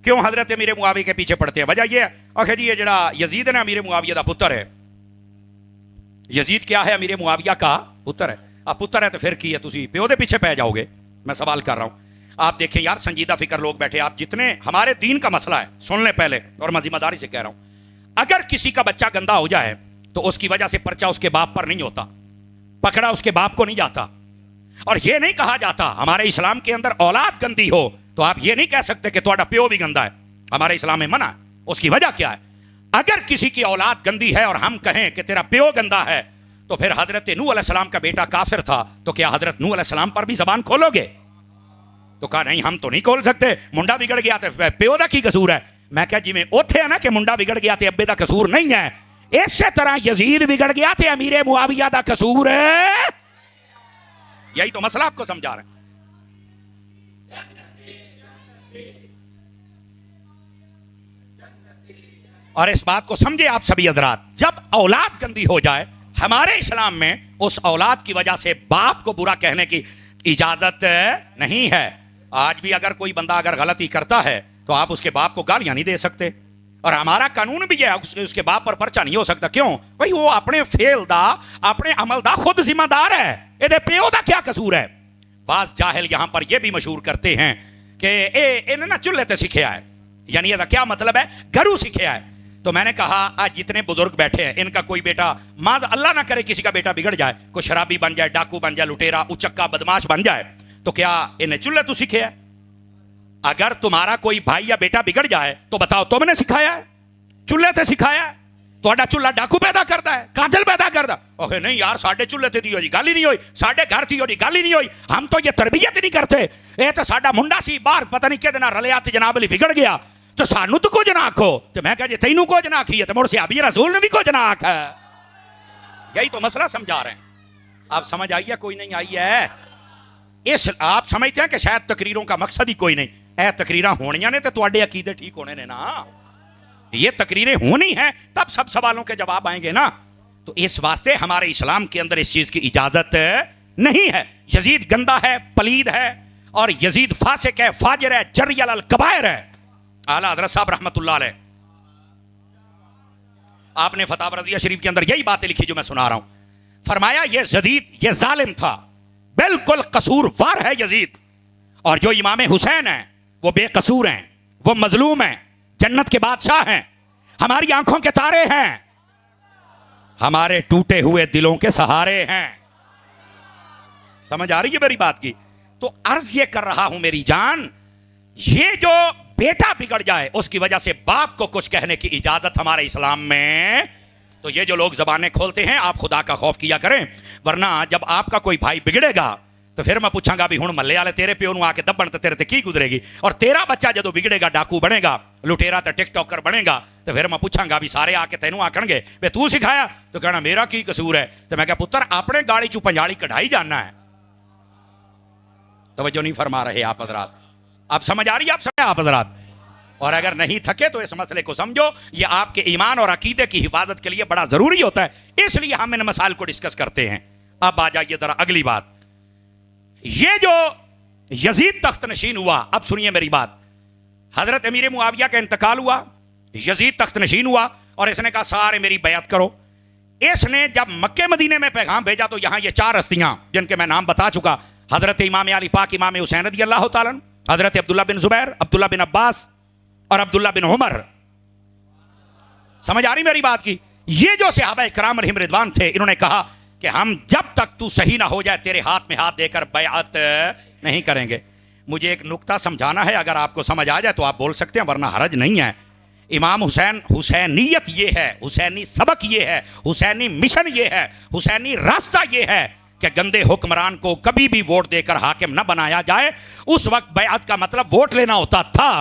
क्यों हजरत अमीर मुआविया के पीछे पड़ते हैं? वजह यह है, आखिर जी ये जरा यजीद है ना अमीर मुआविया का पुत्र है। यजीद क्या है? अमीर मुआविया का पुत्र है। अब पुत्र है तो फिर की है, तुसी प्यो दे पीछे पै जाओगे? मैं सवाल कर रहा हूं। आप देखें यार, संजीदा फिक्र लोग बैठे, आप जितने हमारे दीन का मसला है सुन लें पहले, और मैं जिम्मेदारी से कह रहा हूं, अगर किसी का बच्चा गंदा हो जाए तो उसकी वजह से पर्चा उसके बाप पर नहीं होता, पकड़ा उसके बाप को नहीं जाता। और यह नहीं कहा जाता हमारे इस्लाम के अंदर औलाद गंदी हो तो आप ये नहीं कह सकते कि तुम्हारा प्यो भी गंदा है, हमारे इस्लाम में मना है। उसकी वजह क्या है? अगर किसी की औलाद गंदी है और हम कहें कि तेरा प्यो गंदा है, तो फिर हजरत नूह अलैहिस्सलाम का बेटा काफिर था, तो क्या हजरत नूह अलैहिस्सलाम पर भी जबान खोलोगे? तो कहा नहीं, हम तो नहीं खोल सकते, मुंडा बिगड़ गया तो प्यो दा की कसूर है। मैं क्या जिमें ओथे है ना कि मुंडा बिगड़ गया तो अब्बे दा कसूर नहीं है, इस तरह यजीद बिगड़ गया तो अमीर मुआविया दा कसूर है। यही तो मसला आपको समझा रहे हैं। और इस बात को समझे आप सभी हजरात, जब औलाद गंदी हो जाए, हमारे इस्लाम में उस औलाद की वजह से बाप को बुरा कहने की इजाजत नहीं है। आज भी अगर कोई बंदा अगर गलती करता है तो आप उसके बाप को गालियां नहीं दे सकते, और हमारा कानून भी है उसके बाप पर पर्चा नहीं हो सकता। क्यों भाई? वो अपने फेल दा, अपने अमल दा खुद जिम्मेदार है, ये प्यो दा क्या कसूर है? बाज जाहिल यहां पर यह भी मशहूर करते हैं कि इन्हें ना चूल्हे ते सीखा है, यानी इसका क्या मतलब है? घरू सीखा है। तो मैंने कहा आज जितने बुजुर्ग बैठे हैं, इनका कोई बेटा, माज अल्लाह ना करे किसी का बेटा बिगड़ जाए, कोई शराबी बन जाए, डाकू बन जाए, लुटेरा, उचक्का, बदमाश बन जाए, तो क्या इन्हें चूल्हे तो सीखे है? अगर तुम्हारा कोई भाई या बेटा बिगड़ जाए तो बताओ तुमने सिखाया है? चूल्हे से सिखाया है? ਤੁਹਾਡਾ चूल्हा डाकू पैदा करता है, कातिल पैदा करता? ओहे नहीं यार, साढ़े चूल्हे ते दी होई गल ही नहीं हुई, साढ़े घर थी होई गल ही नहीं हुई, हम तो ये तरबियत नहीं करते। ये तो साडा मुंडा सी बाहर पता नहीं किहदे नाल रलिया ते जनाब अली बिगड़ गया, तो सानू तो कुछ ना आखो। तो मैं कहा जी तैनू कुछ ना आखी है तो मुड़ सहाबी रसूल ने भी कुछ ना आखा। यही तो मसला समझा रहे हैं। आप समझ आई है? कोई नहीं आई है? इस आप समझते हैं कि शायद तकरीरों का मकसद ही कोई नहीं, ए तकरीरां होनियां ने तो तुहाडे अकीदे ठीक होने ने ना। ये तकरीरें होनी है तब सब सवालों के जवाब आएंगे ना। तो इस वास्ते हमारे इस्लाम के अंदर इस चीज की इजाजत नहीं है। यजीद गंदा है, पलीद है, और यजीद फासिक है, फाजिर है, जर्रियल अल कबायर है। आला हज़रत साहब रहमतुल्लाह अलैह, आपने फतावा रज़िया शरीफ के अंदर यही बातें लिखी जो मैं सुना रहा हूं। फरमाया ये यजीद ये जालिम था, बिल्कुल कसूरवार है यजीद, और जो इमाम हुसैन है वो बेकसूर हैं, वो मजलूम हैं, जन्नत के बादशाह हैं, हमारी आंखों के तारे हैं, हमारे टूटे हुए दिलों के सहारे हैं। समझ आ रही है मेरी बात की? तो अर्ज ये कर रहा हूं मेरी जान, ये जो बेटा बिगड़ जाए उसकी वजह से बाप को कुछ कहने की इजाजत हमारे इस्लाम में, तो ये जो लोग जबानें खोलते हैं, आप खुदा का खौफ किया करें, वरना जब आपका कोई भाई बिगड़ेगा तो फिर मैं पूछांगा भी हुण मल्ले वाले तेरे प्यो नूं आके दब्बण ते तेरे ते की गुजरेगी, और तेरा बच्चा जदों बिगड़ेगा, डाकू बनेगा, लुटेरा ते टिकटॉकर बनेगा, तो फिर मैं पूछांगा भी सारे आके तेनू आखणगे वे तू सिखाया, तो कहना मेरा की कसूर है। तो मैं कहा पुत्र अपने गाड़ी चू पंजाली कढ़ाई जाना है। तवज्जो नहीं फरमा रहे आप हजरात? आप समझ आ रही है? आप समझ आप हजरात? और अगर नहीं थके तो इस मसले को समझो, ये आपके ईमान और अकीदे की हिफाजत के लिए बड़ा जरूरी होता है, इसलिए हम इन मसाइल को डिस्कस करते हैं। अब आ जाइए जरा अगली बात। ये जो यजीद तख्त नशीन हुआ, अब सुनिए मेरी बात, हजरत अमीर मुआविया का इंतकाल हुआ, यजीद तख्त नशीन हुआ, और इसने कहा सारे मेरी बैत करो। इसने जब मक्के मदीने में पैगाम भेजा तो यहां ये चार हस्तियां जिनके मैं नाम बता चुका, हजरत इमाम अली पाक, इमाम हुसैन रज़ी अल्लाह तआला अन्हु, हजरत अब्दुल्ला बिन जुबैर, अब्दुल्ला बिन अब्बास और अब्दुल्ला बिन उमर। समझ आ रही मेरी बात की? ये जो सहाबा इकराम अलैहिम रिदवान थे, इन्होंने कहा कि हम जब तक तू सही ना हो जाए तेरे हाथ में हाथ देकर बैअत नहीं करेंगे। मुझे एक नुक्ता समझाना है, अगर आपको समझ आ जाए तो आप बोल सकते हैं, वरना हरज नहीं है। इमाम हुसैन, हुसैनियत ये है, हुसैनी सबक ये है, हुसैनी मिशन ये है, हुसैनी रास्ता ये है कि गंदे हुक्मरान को कभी भी वोट देकर हाकिम न बनाया जाए। उस वक्त बैअत का मतलब वोट लेना होता था।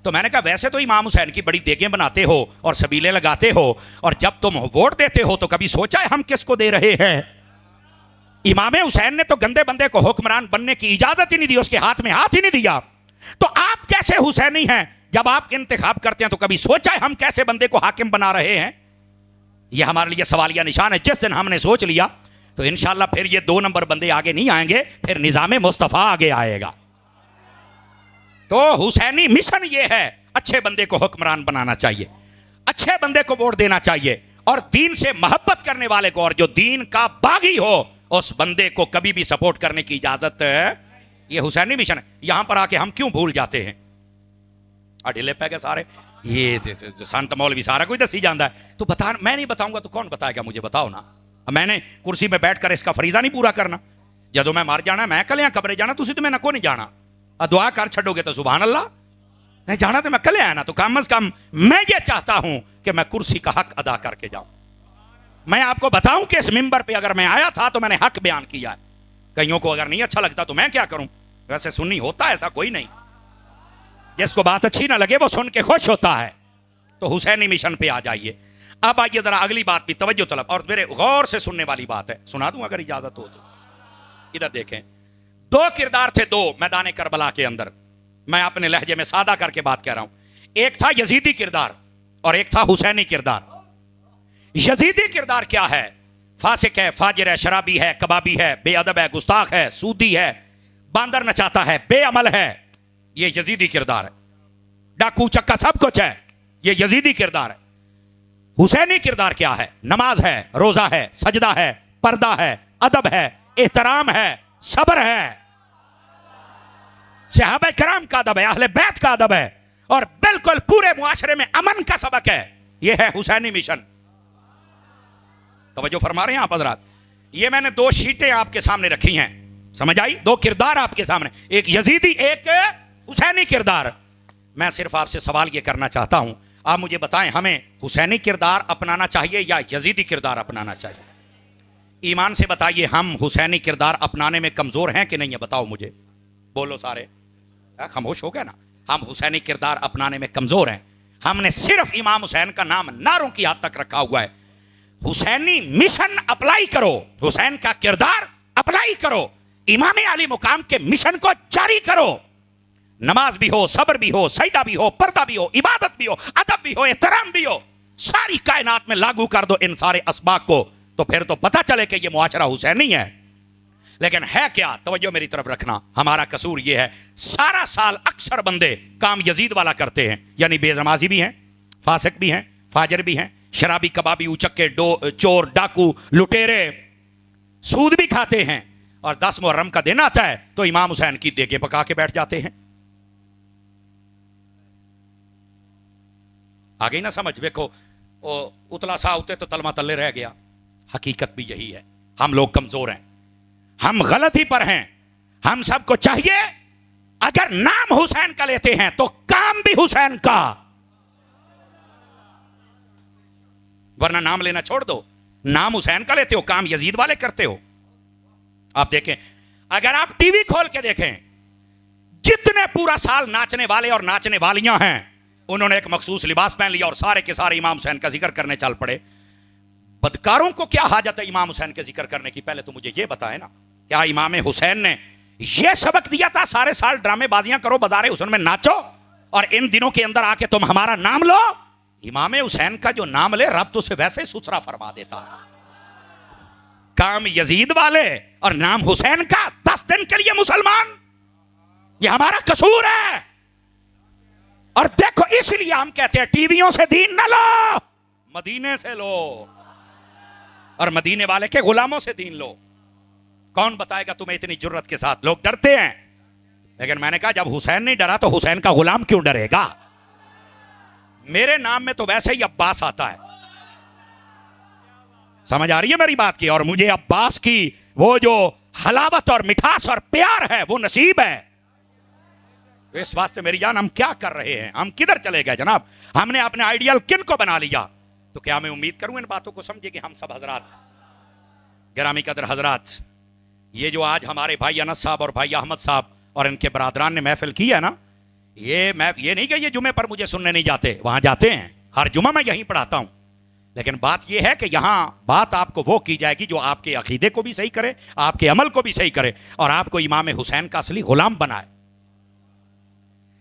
तो मैंने कहा वैसे तो इमाम हुसैन की बड़ी देगें बनाते हो और सबीले लगाते हो, और जब तुम वोट देते हो तो कभी सोचा है हम किसको दे रहे हैं? इमाम हुसैन ने तो गंदे बंदे को हुक्मरान बनने की इजाजत ही नहीं दी, उसके हाथ में हाथ ही नहीं दिया। तो आप कैसे हुसैनी हैं? जब आप इंतखाब करते हैं तो कभी सोचा है हम कैसे बंदे को हाकिम बना रहे हैं? यह हमारे लिए सवालिया निशान है। जिस दिन हमने सोच लिया तो इंशाल्लाह फिर ये 2 नंबर बंदे आगे नहीं आएंगे, फिर निजाम मुस्तफा आगे आएगा। तो हुसैनी मिशन ये है, अच्छे बंदे को हुक्मरान बनाना चाहिए, अच्छे बंदे को वोट देना चाहिए, और दीन से मोहब्बत करने वाले को और जो दीन का बागी हो उस बंदे को कभी भी सपोर्ट करने की इजाजत है। ये हुसैनी मिशन है। यहां पर आके हम क्यों भूल जाते हैं? अडिले पे के सारे ये संत मौलवी सारा कोई दसी जाता है, तो बता, मैं नहीं बताऊंगा तो कौन बताएगा? मुझे बताओ ना। मैंने कुर्सी में बैठकर इसका फरीजा नहीं पूरा करना? जदों मैं मर जाना, मैं कलिया कब्रे जाना, तुसी तो मैंने को नहीं जाना। दुआ कर छड़ोगे तो सुभान अल्लाह, नहीं जाना तो मैं कल आया ना। तो कम से कम मैं ये चाहता हूं कि मैं कुर्सी का हक अदा करके जाऊं। मैं आपको बताऊं कि इस मिंबर पे अगर मैं आया था तो मैंने हक बयान किया है। कईयों को अगर नहीं अच्छा लगता तो मैं क्या करूं? वैसे सुन्नी होता ऐसा कोई नहीं, जिसको बात अच्छी ना लगे वो सुन के खुश होता है। तो हुसैनी मिशन पे आ जाइए। अब आइए जरा अगली बात भी तवज्जो तलब, और मेरे गौर से सुनने वाली बात है, सुना दूं अगर इजाजत हो तो। इधर देखें, दो किरदार थे दो मैदान करबला के अंदर। मैं अपने लहजे में सादा करके बात कह रहा हूं। एक था यजीदी किरदार और एक था हुसैनी किरदार। यजीदी किरदार क्या है? फासिक है, फाजिर है, शराबी है, कबाबी है, बेअदब है, गुस्ताख है, सूदी है, बांदर नचाता है, बेअमल है। ये यजीदी किरदार है। डाकू चक्का सब कुछ है, ये यजीदी किरदार है। हुसैनी किरदार क्या है? नमाज है, रोजा है, सजदा है, पर्दा है, अदब है, एहतराम है, सब्र है, सहाबा कराम का अदब है, अहले बैत का अदब है, और बिल्कुल पूरे मुआशरे में अमन का सबक है। यह है हुसैनी मिशन। तवज्जो फरमा रहे हैं आप हजरात? ये मैंने दो शीटें आपके सामने रखी हैं, समझ आई? दो किरदार आपके सामने, एक यजीदी एक हुसैनी किरदार। मैं सिर्फ आपसे सवाल ये करना चाहता हूं, आप मुझे बताएं, हमें हुसैनी किरदार अपनाना चाहिए या यजीदी किरदार अपनाना चाहिए? ईमान से बताइए, हम हुसैनी किरदार अपनाने में कमजोर हैं कि नहीं है? बताओ मुझे, बोलो सारे। खामोश हो गया ना? हम हुसैनी किरदार अपनाने में कमजोर हैं। हमने सिर्फ इमाम हुसैन का नाम नारों की हद तक रखा हुआ है। हुसैनी मिशन अप्लाई करो, हुसैन का किरदार अप्लाई करो, इमाम अली मुकाम के मिशन को जारी करो। नमाज भी हो, सब्र भी हो, सजदा भी हो, पर्दा भी हो, इबादत भी हो, अदब भी हो, एहतराम भी हो, सारी कायनात में लागू कर दो इन सारे असबाब को, तो फिर तो पता चले कि ये मुआशरा हुसैनी है। लेकिन है क्या? तवज्जो मेरी तरफ रखना। हमारा कसूर ये है, सारा साल अक्सर बंदे काम यजीद वाला करते हैं, यानी बेनमाजी भी हैं, फासिक भी हैं, फाजिर भी हैं, शराबी, कबाबी, उचक्के, चोर, डाकू, लुटेरे, सूद भी खाते हैं, और 10 मुहर्रम का दिन आता है तो इमाम हुसैन की देगे पका के बैठ जाते हैं। आ गई ना समझ? देखो, उतला सा उते तो तलमा तल्ले रह गया। हकीकत भी यही है, हम लोग कमजोर हैं, हम गलती पर हैं। हम सबको चाहिए, अगर नाम हुसैन का लेते हैं तो काम भी हुसैन का, वरना नाम लेना छोड़ दो। नाम हुसैन का लेते हो, काम यजीद वाले करते हो। आप देखें, अगर आप टीवी खोल के देखें, जितने पूरा साल नाचने वाले और नाचने वालियां हैं, उन्होंने एक मखसूस लिबास पहन लिया और सारे के सारे इमाम हुसैन का जिक्र करने चल पड़े। बदकारों को क्या हाजत है इमाम हुसैन के जिक्र करने की? पहले तो मुझे यह बताएं ना, क्या इमाम हुसैन ने यह सबक दिया था सारे साल ड्रामेबाजियां करो, बाजारे हुसैन में नाचो, और इन दिनों के अंदर आके तुम हमारा नाम लो? इमाम हुसैन का जो नाम ले, रब तो उसे वैसे ही सुथरा फरमा देता है। काम यजीद वाले और नाम हुसैन का, 10 दिन के लिए मुसलमान, यह हमारा कसूर है। और देखो, इसलिए हम कहते हैं टीवियों से दीन न लो, मदीने से लो, और मदीने वाले के गुलामों से दीन लो। कौन बताएगा तुम्हें इतनी जुर्रत के साथ? लोग डरते हैं, लेकिन मैंने कहा जब हुसैन नहीं डरा तो हुसैन का गुलाम क्यों डरेगा? मेरे नाम में तो वैसे ही अब्बास आता है, समझ आ रही है मेरी बात की? और मुझे अब्बास की वो जो हलावत और मिठास और प्यार है वो नसीब है। इस वास्ते मेरी जान, हम क्या कर रहे हैं? हम किधर चले गए जनाब? हमने अपने आइडियल किन को बना लिया? तो क्या मैं उम्मीद करूं इन बातों को समझे कि हम सब हजरात, गिरामी कदर हजरात, ये जो आज हमारे भाई अनस साहब और भाई अहमद साहब और इनके बरादरान ने महफिल की है ना, ये मैं ये नहीं कि ये जुमे पर मुझे सुनने नहीं जाते, वहां जाते हैं, हर जुमा मैं यहीं पढ़ाता हूं। लेकिन बात यह है कि यहां बात आपको वो की जाएगी जो आपके अकीदे को भी सही करे, आपके अमल को भी सही करे, और आपको इमाम हुसैन का असली गुलाम बनाए।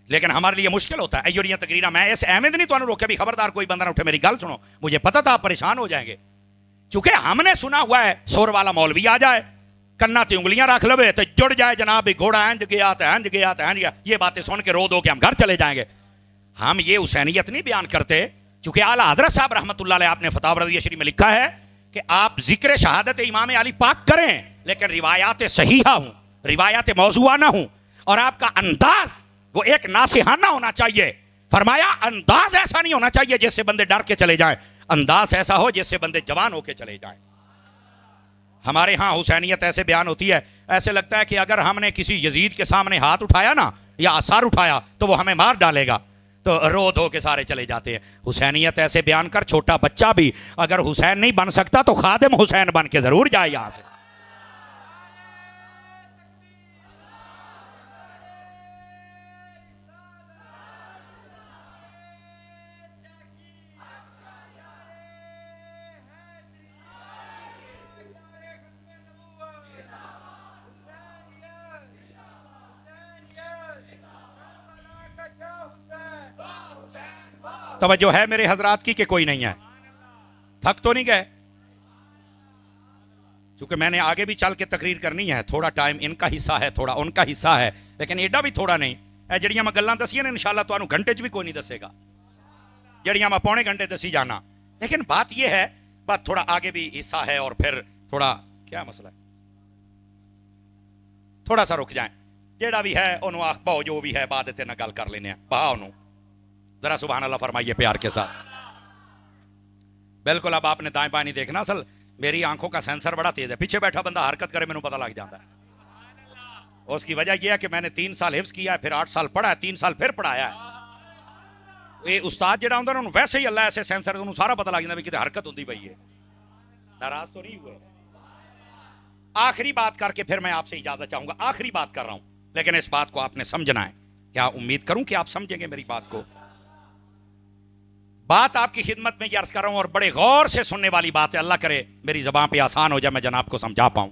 लेकिन हमारे लिए मुश्किल होता है। अयोरिया तकरीरा मैं ऐसे अहमद नहीं तो रोके भी, खबरदार कोई बंदा ना उठे, मेरी गल सुनो, मुझे पता था आप परेशान हो जाएंगे। चूंकि हमने सुना हुआ है सोर वाला मौलवी आ जाए, कन्ना ते उंगलियां रख लवे तो जुड़ जाए जनाब, घोड़ा इंज गया तो इंज गया तो इंज गया, ये बातें सुन के रो दो कि हम घर चले जाएंगे। हम ये हुसैनियत नहीं बयान करते, क्योंकि आला हजरत साहब रहमतुल्लाह अलैह आपने फतावा रज़िया शरीफ में लिखा है कि आप जिक्र शहादत इमाम अली पाक करें, लेकिन रिवायात सहीहा हूं, रिवायात मौज़ूआ ना हूं, और आपका अंदाज वो एक नासिहाना होना चाहिए। फरमाया अंदाज ऐसा नहीं होना चाहिए जिससे बंदे डर के चले जाएं, अंदाज ऐसा हो जिससे बंदे जवान होके चले जाएं। हमारे यहाँ हुसैनियत ऐसे बयान होती है, ऐसे लगता है कि अगर हमने किसी यजीद के सामने हाथ उठाया ना या आसार उठाया तो वो हमें मार डालेगा, तो रो धो के सारे चले जाते हैं। हुसैनियत ऐसे बयान कर छोटा बच्चा भी अगर हुसैन नहीं बन सकता तो खादिम हुसैन बन के जरूर जाए यहां से। तवज्जो है मेरे हजरात की कि कोई नहीं है? थक तो नहीं गए? क्योंकि मैंने आगे भी चल के तकरीर करनी है, थोड़ा टाइम इनका हिस्सा है, थोड़ा उनका हिस्सा है, लेकिन एडा भी थोड़ा नहीं है। जड़ियां मैं गल्लां दसियां ने इंशाअल्लाह तुहानू घंटे च भी कोई नहीं दसेगा, जड़ियां मैं पौने घंटे दसी जाना। लेकिन बात यह है, बात थोड़ा आगे भी हिस्सा है और फिर थोड़ा क्या मसला है, थोड़ा सा रुक जाए, जेड़ा भी है उन्होंने आख पाओ, जो भी है बाद ना गल कर लेने पाओ उन्होंने जरा सुभान अल्लाह फरमाइए प्यार के साथ। बिल्कुल अब आपने दाएं बाएं नहीं देखना, असल मेरी आंखों का सेंसर बड़ा तेज है, पीछे बैठा बंदा हरकत करे मैंने पता लग जाता है। उसकी वजह यह है कि मैंने 3 साल हिफ्ज किया है, फिर 8 साल पढ़ा है, 3 साल फिर पढ़ाया है। ये उस्ताद जेड़ा होंदा उन्होंने वैसे ही अल्लाह ऐसे सेंसर उन्होंने सारा पता लग जाता भी किते हरकत होती पई है। नाराज तो नहीं हुए? आखिरी बात करके फिर मैं आपसे इजाजत चाहूंगा, आखिरी बात कर रहा हूं, लेकिन इस बात को आपने समझना है। क्या उम्मीद करूं कि आप समझेंगे मेरी बात को। बात आपकी खिदमत में अर्ज कर रहा हूं और बड़े गौर से सुनने वाली बात है, अल्लाह करे मेरी जबान पे आसान हो जाए, मैं जनाब को समझा पाऊं।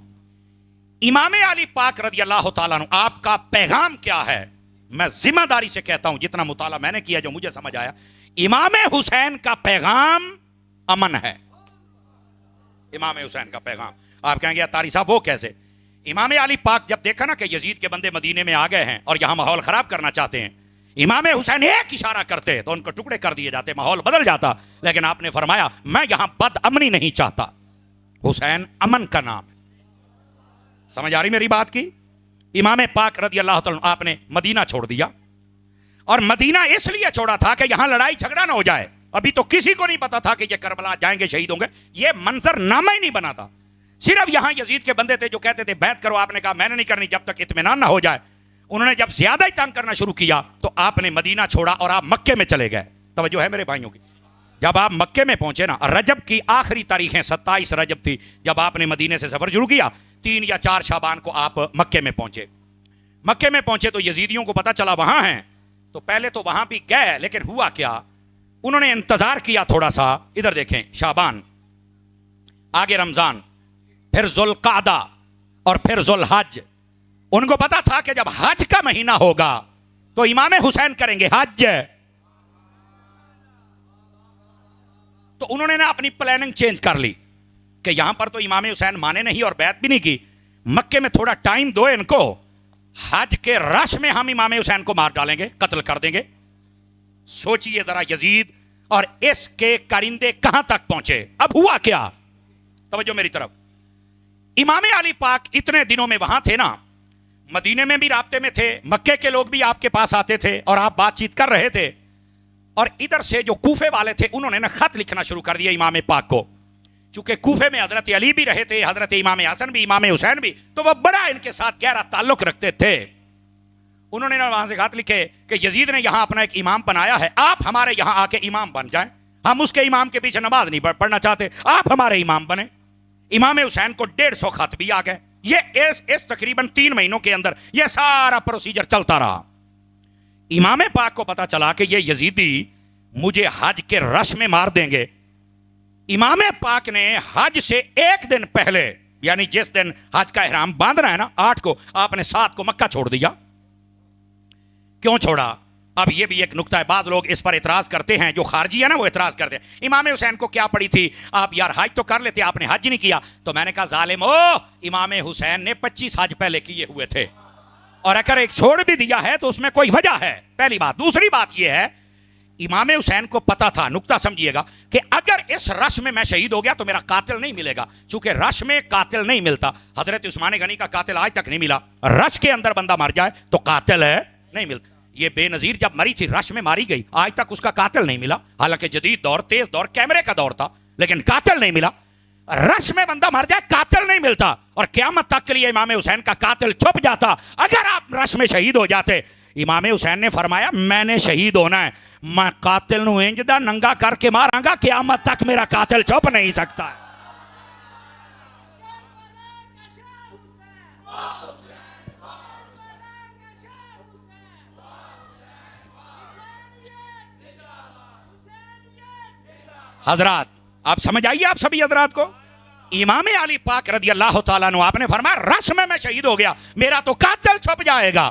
इमाम अली पाक रज़ी अल्लाह तआला अन्हु आपका पैगाम क्या है? मैं जिम्मेदारी से कहता हूं, जितना मुताला मैंने किया, जो मुझे समझ आया, इमाम हुसैन का पैगाम अमन है। इमाम हुसैन का पैगाम, आप कहेंगे तारी साहब वो कैसे? इमाम अली पाक जब देखा ना कि यजीद के बंदे मदीने में आ गए हैं और यहां माहौल खराब करना चाहते हैं, इमाम हुसैन एक इशारा करते तो उनको टुकड़े कर दिए जाते, माहौल बदल जाता। लेकिन आपने फरमाया मैं यहां बदअमनी नहीं चाहता, हुसैन अमन का नाम है। समझ आ रही मेरी बात की? इमाम पाक रज़ी अल्लाह तआला आपने मदीना छोड़ दिया, और मदीना इसलिए छोड़ा था कि यहां लड़ाई झगड़ा ना हो जाए। अभी तो किसी को नहीं पता था कि ये करबला जाएंगे, शहीद होंगे, ये मंजरनामा ही नहीं बना था। सिर्फ यहां यजीद के बंदे थे जो कहते थे बैत करो, आपने कहा मैंने नहीं करनी जब तक इत्मीनान ना हो जाए। उन्होंने जब ज्यादा ही तंग करना शुरू किया तो आपने मदीना छोड़ा और आप मक्के में चले गए। तवज्जो है मेरे भाइयों की? जब आप मक्के में पहुंचे ना, रजब की आखिरी तारीखें 27 रजब थी जब आपने मदीने से सफर शुरू किया, 3 या 4 शाबान को आप मक्के में पहुंचे। मक्के में पहुंचे तो यजीदियों को पता चला वहां हैं, तो पहले तो वहां भी गए, लेकिन हुआ क्या, उन्होंने इंतजार किया थोड़ा सा। इधर देखें, शाबान, आगे रमजान, फिर जुल्कादा और फिर जुल्हज। उनको पता था कि जब हज का महीना होगा तो इमाम हुसैन करेंगे हज, तो उन्होंने ना अपनी प्लानिंग चेंज कर ली कि यहां पर तो इमाम हुसैन माने नहीं और बैत भी नहीं की, मक्के में थोड़ा टाइम दो इनको, हज के रश में हम इमाम हुसैन को मार डालेंगे, कत्ल कर देंगे। सोचिए जरा यजीद और इसके कारिंदे कहां तक पहुंचे। अब हुआ क्या, तवज्जो मेरी तरफ। इमाम अली पाक इतने दिनों में वहां थे ना, मदीने में भी राब्ते में थे, मक्के के लोग भी आपके पास आते थे और आप बातचीत कर रहे थे, और इधर से जो कूफे वाले थे उन्होंने ना खत लिखना शुरू कर दिया इमाम पाक को। चूंकि कूफे में हजरत अली भी रहे थे, हजरत इमाम हसन भी, इमाम हुसैन भी, तो वह बड़ा इनके साथ गहरा ताल्लुक रखते थे। उन्होंने ना वहां से खत लिखे कि यजीद ने यहां अपना एक इमाम बनाया है, आप हमारे यहां आके इमाम बन जाएं, हम उसके इमाम के पीछे नमाज नहीं पढ़ना चाहते, आप हमारे इमाम बने। इमाम हुसैन को 150 खत भी आ गए। ये इस तकरीबन 3 महीनों के अंदर ये सारा प्रोसीजर चलता रहा। इमाम पाक को पता चला कि ये यजीदी मुझे हज के रश में मार देंगे। इमाम पाक ने हज से 1 दिन पहले, यानी जिस दिन हज का इहराम बांधना है ना 8 को, आपने 7 को मक्का छोड़ दिया। क्यों छोड़ा? अब ये भी एक नुक्ता है, बाज लोग इस पर इतराज करते हैं, जो खारजी है ना वो इतराज करते हैं, इमाम हुसैन को क्या पड़ी थी, आप यार हज तो कर लेते, आपने हज नहीं किया। तो मैंने कहा जालिम, ओ इमाम हुसैन ने 25 हज पहले किए हुए थे, और अगर एक छोड़ भी दिया है तो उसमें कोई वजह है, पहली बात। दूसरी बात यह है इमाम हुसैन को पता था, नुक्ता समझिएगा, कि अगर इस रश में मैं शहीद हो गया तो मेरा कातिल नहीं मिलेगा। चूंकि रश में कातिल नहीं मिलता, हजरत उस्मान गनी का कातिल आज तक नहीं मिला। रश के अंदर बंदा मर जाए तो कातिल है नहीं मिलता। ये बेनजीर जब मरी थी, रश में मारी गई, आज तक उसका कातिल नहीं मिला। हालांकि जदीद दौर, तेज दौर, कैमरे का दौर था, लेकिन कातिल नहीं मिला। रश में बंदा मर जाए, कातिल नहीं मिलता। और क़यामत तक के लिए इमाम हुसैन का कातिल छुप जाता अगर आप रश में शहीद हो जाते। इमाम हुसैन ने फरमाया, मैंने शहीद होना है, मैं कातिल नूं इंज दा नंगा करके मारांगा, क़यामत तक मेरा कातिल छुप नहीं सकता है। हजरात आप समझ आइए, आप सभी हजरात को, इमाम अली पाक रदी अल्लाह तआला अन्हु आपने फरमाया, रश में मैं शहीद हो गया, मेरा तो कातिल छुप जाएगा।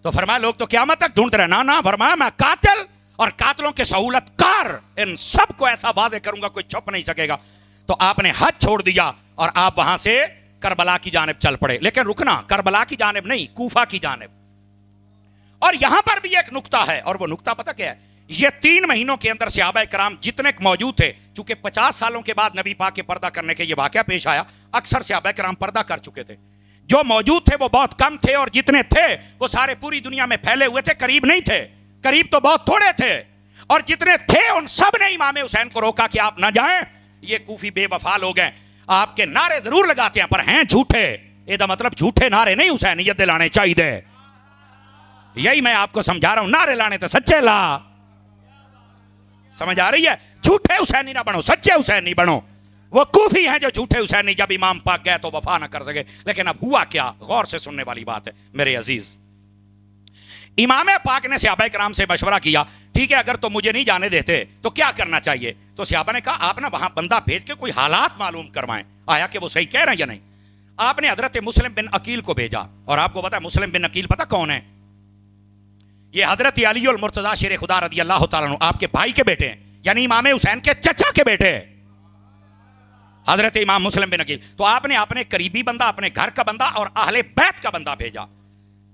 तो फरमाया लोग तो क़यामत तक ढूंढते रहे। ना, फरमाया मैं कातिल और कातिलों के सहूलतकार इन सबको ऐसा वाज़े करूंगा, कोई छुप नहीं सकेगा। तो आपने हज छोड़ दिया और आप वहां से करबला की जानिब चल पड़े। लेकिन रुकना, करबला की जानिब नहीं, कूफा की जानिब। और यहां पर भी एक नुक्ता है, और वो नुक्ता पता क्या है? ये 3 महीनों के अंदर सहाबा कराम जितने मौजूद थे, चूंकि 50 सालों के बाद नबी पाक के पर्दा करने के ये वाकया पेश आया, अक्सर सहाबा कराम पर्दा कर चुके थे। जो मौजूद थे वो बहुत कम थे, और जितने थे वो सारे पूरी दुनिया में फैले हुए थे, करीब नहीं थे, करीब तो बहुत थोड़े थे। और जितने थे उन सब ने इमाम हुसैन को रोका कि आप ना जाएं, ये कूफी बेवफा लोग हैं, आपके नारे जरूर लगाते हैं पर हैं झूठे। ਇਹਦਾ मतलब झूठे नारे नहीं हुसैनियत दे लाने चाहिए। यही मैं आपको समझा रहा हूं, नारे लाने तो सच्चे ला। समझ आ रही है? झूठे हुसैनी ना बनो, सच्चे हुसैनी बनो। वो कूफी हैं जो झूठे हुसैनी, जब इमाम पाक गए तो वफा ना कर सके। लेकिन अब हुआ क्या, गौर से सुनने वाली बात है मेरे अजीज। इमाम पाक ने सहाबा कराम से मशवरा किया, ठीक है अगर तो मुझे नहीं जाने देते तो क्या करना चाहिए? तो सहाबा ने कहा आप ना वहां बंदा भेज के कोई हालात मालूम करवाएं, आया कि वो सही कह रहे हैं या नहीं। आपने हजरत मुस्लिम बिन अकील को भेजा, और आपको पता है मुस्लिम बिन अकील पता कौन है? ये हजरत अली और मुर्तजा शेर खुदा रदी अल्लाह तआला अन्हु आपके भाई के बेटे हैं, यानी इमाम हुसैन के चचा के बेटे हजरत इमाम मुस्लिम बिन अकील। तो आपने अपने करीबी बंदा, अपने घर का बंदा और अहले बैत का बंदा भेजा।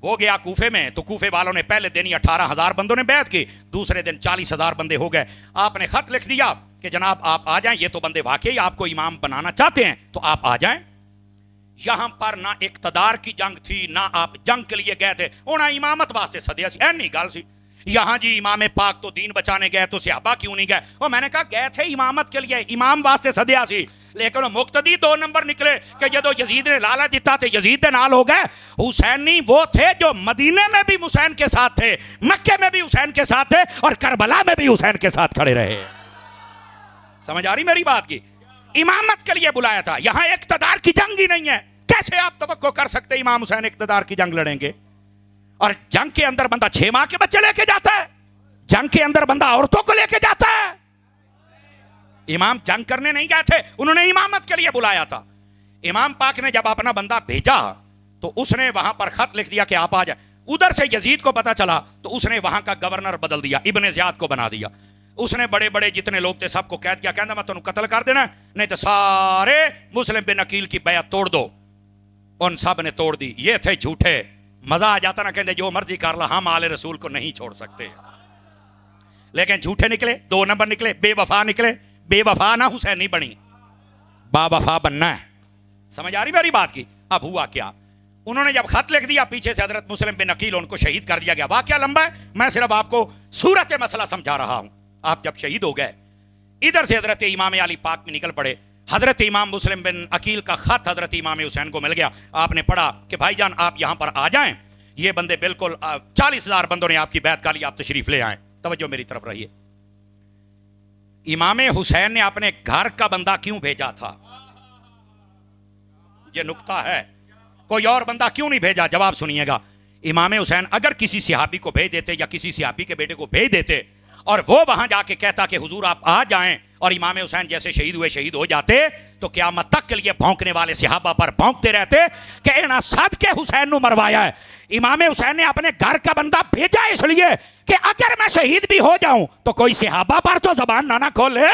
वो गया कूफे में, तो कूफे वालों ने पहले दिन ही 18,000 बंदों ने बैत की, दूसरे दिन 40,000 बंदे हो गए। आपने खत लिख दिया कि जनाब आप आ जाएं, ये तो बंदे वाकई आपको इमाम बनाना चाहते हैं तो आप आ जाएं। यहां पर ना इक्तदार की जंग थी, ना आप जंग के लिए गए थे, उन्हें इमामत वास्ते सदिया सी, ऐनी गल सी। यहां जी इमाम पाक तो दीन बचाने गए, तो सहाबा क्यों नहीं गए? और मैंने कहा गए थे इमामत के लिए, इमाम वास्ते सदिया सी, लेकिन मुक्तदी 2 नंबर निकले कि जदों यजीद ने लाला दिता थे यजीद के नाल हो गए। हुसैनी वो थे जो मदीने में भी हुसैन के साथ थे, मक्के में भी हुसैन के साथ थे, और करबला में भी हुसैन के साथ खड़े रहे। समझ आ रही मेरी बात की? इमामत के लिए बुलाया था, यहां इक्तदार की जंग ही नहीं है। कैसे आप तवक्को कर सकते इमाम हुसैन इक्तदार की जंग लड़ेंगे? और जंग के अंदर बंदा 6 माह के बच्चे लेके जाता है, जंग के अंदर बंदा औरतों को लेके जाता है। इमाम जंग करने नहीं गए थे, उन्होंने इमामत के लिए बुलाया था। इमाम पाक ने जब अपना बंदा भेजा तो उसने वहां पर खत लिख दिया कि आप आ जाए। उधर से यजीद को पता चला तो उसने वहां का गवर्नर बदल दिया, इब्ने ज़ियाद को बना दिया। उसने बड़े बड़े जितने लोग थे सबको कैद किया, कहना मैं तुम कत्ल कर देना, नहीं तो सारे मुस्लिम बिन अकील की बैत तोड़ दो। उन सब ने तोड़ दी। ये थे झूठे। मजा आ जाता ना, कहते जो मर्जी कर ला, हम आले रसूल को नहीं छोड़ सकते। लेकिन झूठे निकले, 2 नंबर निकले, बेवफा निकले। बेवफा ना हुसैनी बनी, बावफा बनना है। समझ आ रही मेरी बात की? अब हुआ क्या, उन्होंने जब खत लिख दिया, पीछे से हजरत मुस्लिम बिन अकील, उनको शहीद कर दिया गया। वाकया लंबा है, मैं सिर्फ आपको सूरत मसला समझा रहा हूं। आप जब शहीद हो गए, इधर से हजरत इमाम अली पाक में निकल पड़े। हजरत इमाम मुस्लिम बिन अकील का खत हजरत इमाम हुसैन को मिल गया। आपने पढ़ा कि भाईजान आप यहां पर आ जाएं, ये बंदे बिल्कुल 40,000 बंदों ने आपकी बैत का लिया, आप तशरीफ ले आए। तवज्जो मेरी तरफ रहिए। इमाम हुसैन ने अपने घर का बंदा क्यों भेजा था? यह नुक्ता है। कोई और बंदा क्यों नहीं भेजा? जवाब सुनिएगा। इमाम हुसैन अगर किसी सहाबी को भेज देते या किसी सहाबी के बेटे को भेज देते और वो वहां जाके कहता कि हुजूर आप आ जाएं, और इमाम हुसैन जैसे शहीद हुए शहीद हो जाते, तो क़यामत तक के लिए भौंकने वाले सहाबा पर भौंकते रहते कि इन्हें सद के हुसैन नु मरवाया है। इमाम हुसैन ने अपने घर का बंदा भेजा इसलिए कि अगर मैं शहीद भी हो जाऊं तो कोई सहाबा पर तो जबान ना खोले।